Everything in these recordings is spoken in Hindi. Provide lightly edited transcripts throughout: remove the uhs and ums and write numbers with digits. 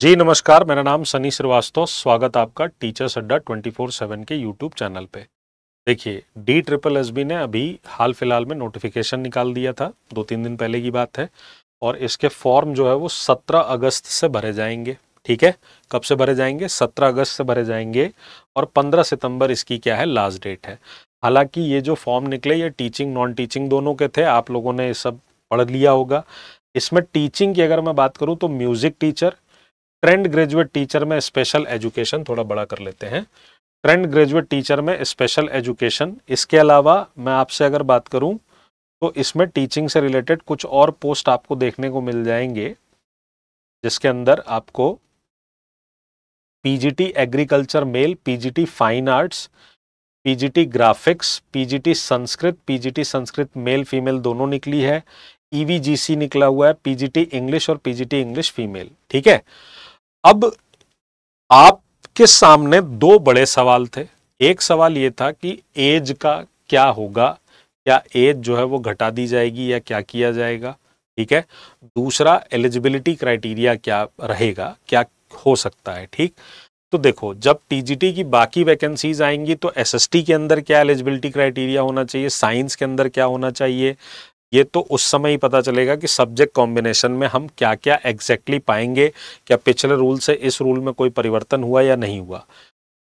जी नमस्कार, मेरा नाम सनी श्रीवास्तव। स्वागत आपका टीचर्स अड्डा 24/7 के यूट्यूब चैनल पे। देखिए, DSSB ने अभी हाल फिलहाल में नोटिफिकेशन निकाल दिया था, 2-3 दिन पहले की बात है। और इसके फॉर्म जो है वो 17 अगस्त से भरे जाएंगे। ठीक है, कब से भरे जाएंगे? 17 अगस्त से भरे जाएंगे और 15 सितंबर इसकी क्या है, लास्ट डेट है। हालांकि ये जो फॉर्म निकले ये टीचिंग नॉन टीचिंग दोनों के थे, आप लोगों ने ये सब पढ़ लिया होगा। इसमें टीचिंग की अगर मैं बात करूं तो music teacher, trained graduate teacher में स्पेशल एजुकेशन, थोड़ा बड़ा कर लेते हैं, ट्रेंड ग्रेजुएट टीचर में स्पेशल एजुकेशन। इसके अलावा मैं आपसे अगर बात करूं तो इसमें टीचिंग से रिलेटेड कुछ और पोस्ट आपको देखने को मिल जाएंगे, जिसके अंदर आपको PGT agriculture male, PGT fine arts, PGT graphics, PGT Sanskrit male female दोनों निकली है, ईवीजीसी निकला हुआ है, पीजीटी इंग्लिश और पीजीटी इंग्लिश फीमेल। ठीक है, अब आपके सामने दो बड़े सवाल थे। एक सवाल ये था कि एज का क्या होगा, क्या एज जो है वो घटा दी जाएगी या क्या किया जाएगा। ठीक है, दूसरा एलिजिबिलिटी क्राइटेरिया क्या रहेगा, क्या हो सकता है। ठीक, तो देखो, जब टीजीटी की बाकी वैकेंसीज आएंगी तो एसएसटी के अंदर क्या एलिजिबिलिटी क्राइटेरिया होना चाहिए, साइंस के अंदर क्या होना चाहिए, ये तो उस समय ही पता चलेगा कि सब्जेक्ट कॉम्बिनेशन में हम क्या क्या एग्जैक्टली पाएंगे, क्या पिछले रूल से इस रूल में कोई परिवर्तन हुआ या नहीं हुआ।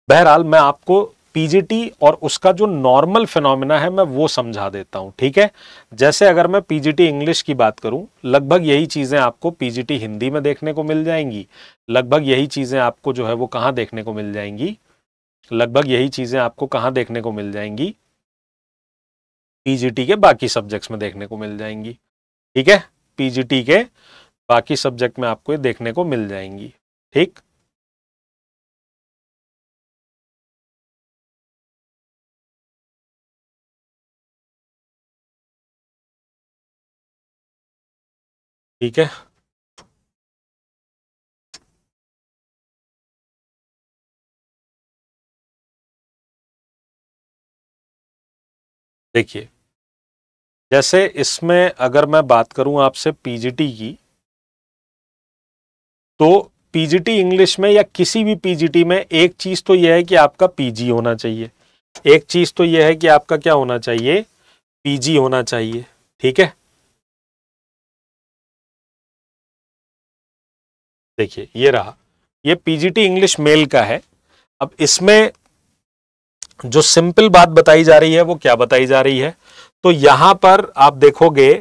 बहरहाल मैं आपको पीजीटी और उसका जो नॉर्मल फिनोमिना है मैं वो समझा देता हूं। ठीक है, जैसे अगर मैं पीजीटी इंग्लिश की बात करूं, लगभग यही चीजें आपको पीजीटी हिंदी में देखने को मिल जाएंगी, लगभग यही चीजें आपको जो है वो कहां देखने को मिल जाएंगी, लगभग यही चीजें आपको कहां देखने को मिल जाएंगी, पीजीटी के बाकी सब्जेक्ट्स में देखने को मिल जाएंगी। ठीक है, पीजीटी के बाकी सब्जेक्ट में आपको ये देखने को मिल जाएंगी। ठीक, ठीक है, देखिए, जैसे इसमें अगर मैं बात करूं आपसे पीजीटी की, तो पीजीटी इंग्लिश में या किसी भी पीजीटी में एक चीज तो यह है कि आपका पीजी होना चाहिए, एक चीज तो यह है कि आपका क्या होना चाहिए, पीजी होना चाहिए। ठीक है, देखिए ये रहा, ये पीजीटी इंग्लिश मेल का है। अब इसमें जो सिंपल बात बताई जा रही है वो क्या बताई जा रही है, तो यहां पर आप देखोगे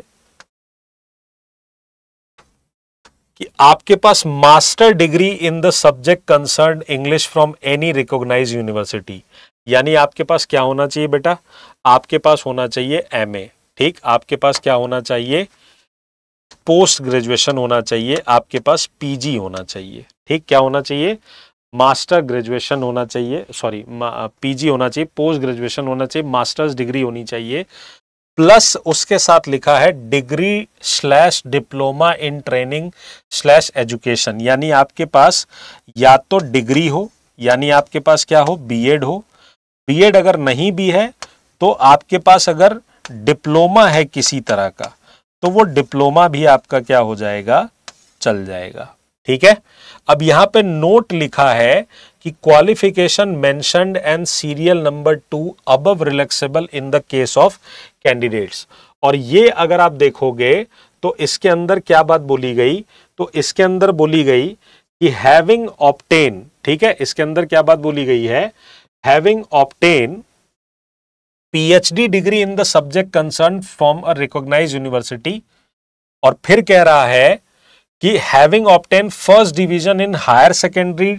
कि आपके पास master degree in the subject concern English from any recognise university, यानी आपके पास क्या होना चाहिए बेटा, आपके पास होना चाहिए एमए। ठीक, आपके पास क्या होना चाहिए, पोस्ट ग्रेजुएशन होना चाहिए, आपके पास पीजी होना चाहिए। ठीक, क्या होना चाहिए, मास्टर ग्रेजुएशन होना चाहिए, सॉरी पीजी होना चाहिए, पोस्ट ग्रेजुएशन होना चाहिए, मास्टर्स डिग्री होनी चाहिए, प्लस उसके साथ लिखा है degree slash diploma in training slash education, यानी आपके पास या तो डिग्री हो, यानी आपके पास क्या हो, बीएड हो, बीएड अगर नहीं भी है तो आपके पास अगर डिप्लोमा है किसी तरह का तो वो डिप्लोमा भी आपका क्या हो जाएगा, चल जाएगा। ठीक है, अब यहां पे नोट लिखा है कि qualification mentioned and serial number 2 above relaxable in the case of candidates. और ये अगर आप देखोगे तो इसके अंदर क्या बात बोली गई, तो इसके अंदर बोली गई कि हैविंग ऑब्टेन, ठीक है, इसके अंदर क्या बात बोली गई है, having obtain PhD degree in the subject concern from a recognized university, और फिर कह रहा है कि having obtain first division in higher secondary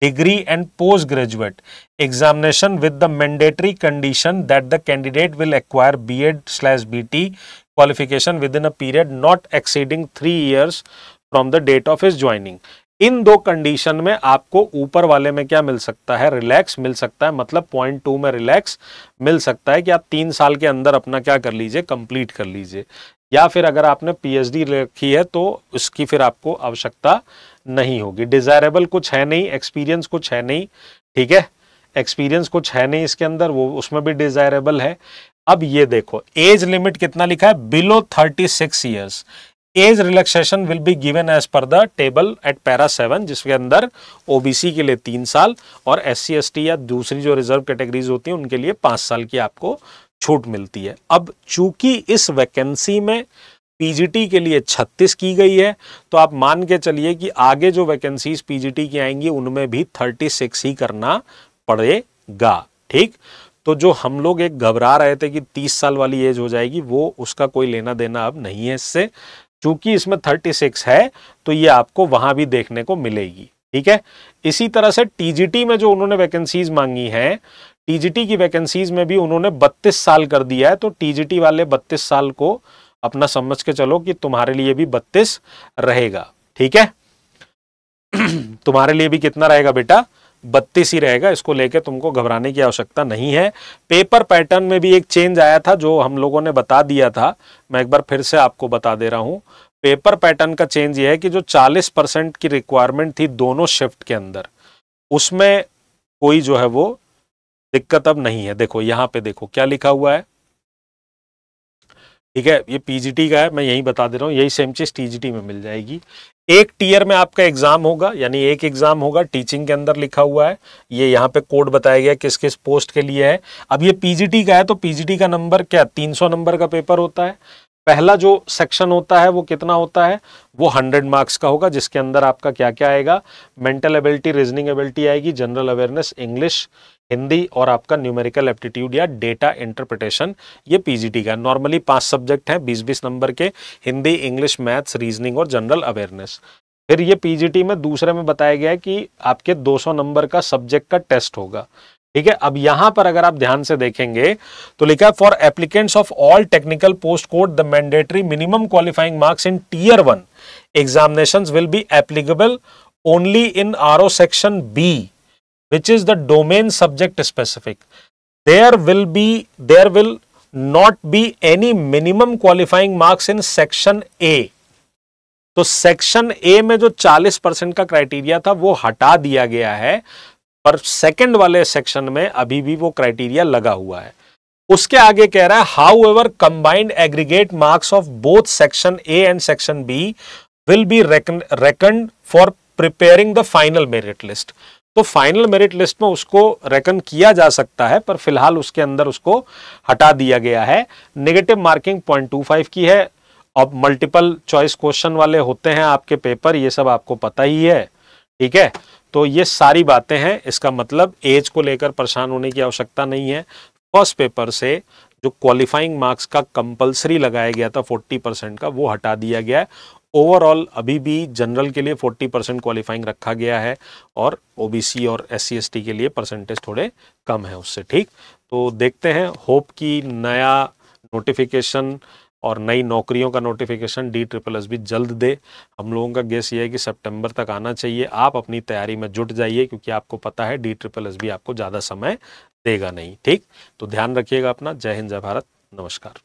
degree and post graduate examination with the mandatory condition that the candidate will acquire BEd BT qualification within a period not exceeding 3 years from the date of his joining. इन दो कंडीशन में आपको ऊपर वाले में क्या मिल सकता है, रिलैक्स मिल सकता है, मतलब पॉइंट 2 में रिलैक्स मिल सकता है कि आप 3 साल के अंदर अपना क्या कर लीजिए, कंप्लीट कर लीजिए, या फिर अगर आपने पीएचडी रखी है तो उसकी फिर आपको आवश्यकता नहीं होगी। डिजायरेबल कुछ है नहीं, एक्सपीरियंस कुछ है नहीं। ठीक है, एक्सपीरियंस कुछ है नहीं इसके अंदर, वो उसमें भी डिजायरेबल है। अब ये देखो एज लिमिट कितना लिखा है, below 36 years, age relaxation will be given as per the table at para 7, जिसके अंदर ओबीसी के लिए 3 साल और SC ST या दूसरी जो रिजर्व कैटेगरीज होती हैं उनके लिए 5 साल की आपको छूट मिलती है। अब चूंकि इस वैकेंसी में पीजीटी के लिए 36 की गई है, तो आप मान के चलिए कि आगे जो वैकेंसीज पीजीटी की आएंगी उनमें भी 36 ही करना पड़ेगा। ठीक, तो जो हम लोग एक घबरा रहे थे कि 30 साल वाली एज हो जाएगी, वो उसका कोई लेना देना अब नहीं है इससे। चूंकि इसमें 36 है तो ये आपको वहां भी देखने को मिलेगी। ठीक है, इसी तरह से टीजीटी में जो उन्होंने वैकेंसीज मांगी है, टीजीटी की वैकेंसीज में भी उन्होंने 32 साल कर दिया है, तो टीजीटी वाले 32 साल को अपना समझ के चलो कि तुम्हारे लिए भी 32 रहेगा। ठीक है, तुम्हारे लिए भी कितना रहेगा बेटा, 32 ही रहेगा। इसको लेके तुमको घबराने की आवश्यकता नहीं है। पेपर पैटर्न में भी एक चेंज आया था जो हम लोगों ने बता दिया था, मैं एक बार फिर से आपको बता दे रहा हूं। पेपर पैटर्न का चेंज ये है कि जो 40% की रिक्वायरमेंट थी दोनों शिफ्ट के अंदर, उसमें कोई जो है वो दिक्कत अब नहीं है। देखो यहां पे देखो क्या लिखा हुआ है। ठीक है, ये पीजीटी का है, मैं यही बता दे रहा हूं, यही सेम चीज टीजीटी में मिल जाएगी। एक टीयर में आपका एग्जाम होगा, यानी एक एग्जाम होगा, टीचिंग के अंदर लिखा हुआ है, ये यहाँ पे कोड बताया गया किस किस पोस्ट के लिए है। अब ये पीजीटी का है तो पीजीटी का नंबर क्या 300 नंबर का पेपर होता है। पहला जो सेक्शन होता है वो कितना होता है, वो 100 मार्क्स का होगा, जिसके अंदर आपका क्या क्या आएगा, मेंटल एबिलिटी, रीजनिंग एबिलिटी आएगी, जनरल अवेयरनेस, इंग्लिश, हिंदी और आपका न्यूमेरिकल एप्टीट्यूड या डेटा इंटरप्रिटेशन। ये पीजीटी का नॉर्मली 5 सब्जेक्ट हैं 20-20 नंबर के, हिंदी, इंग्लिश, मैथ्स, रीजनिंग और जनरल अवेयरनेस। फिर ये पीजीटी में दूसरे में बताया गया है कि आपके 200 नंबर का सब्जेक्ट का टेस्ट होगा। ठीक है, अब यहां पर अगर आप ध्यान से देखेंगे तो लिखा है for applicants of all technical post code the mandatory minimum qualifying marks in tier 1 examinations will be applicable only in RO section B which is the domain subject specific. There will not be any minimum qualifying marks in section A. तो सेक्शन ए में जो 40% का क्राइटेरिया था वो हटा दिया गया है, पर सेकंड वाले सेक्शन में अभी भी वो क्राइटेरिया लगा हुआ है। उसके आगे कह रहा है however combined aggregate marks of both section A and section B will be reckoned for preparing the final merit list. तो फाइनल मेरिट लिस्ट में उसको रेकन किया जा सकता है, पर फिलहाल उसके अंदर उसको हटा दिया गया है। नेगेटिव मार्किंग 0.25 की है। अब मल्टीपल चॉइस क्वेश्चन वाले होते हैं आपके पेपर, ये सब आपको पता ही है। ठीक है, तो ये सारी बातें हैं। इसका मतलब एज को लेकर परेशान होने की आवश्यकता नहीं है। फर्स्ट पेपर से जो क्वालिफाइंग मार्क्स का कंपलसरी लगाया गया था 40% का, वो हटा दिया गया है। ओवरऑल अभी भी जनरल के लिए 40% क्वालिफाइंग रखा गया है और ओबीसी और SC ST के लिए परसेंटेज थोड़े कम है उससे। ठीक, तो देखते हैं, होप की नया नोटिफिकेशन और नई नौकरियों का नोटिफिकेशन DSSS भी जल्द दे। हम लोगों का गेस ये है कि सितंबर तक आना चाहिए। आप अपनी तैयारी में जुट जाइए, क्योंकि आपको पता है DSSS भी आपको ज़्यादा समय देगा नहीं। ठीक, तो ध्यान रखिएगा अपना। जय हिंद, जय भारत, नमस्कार।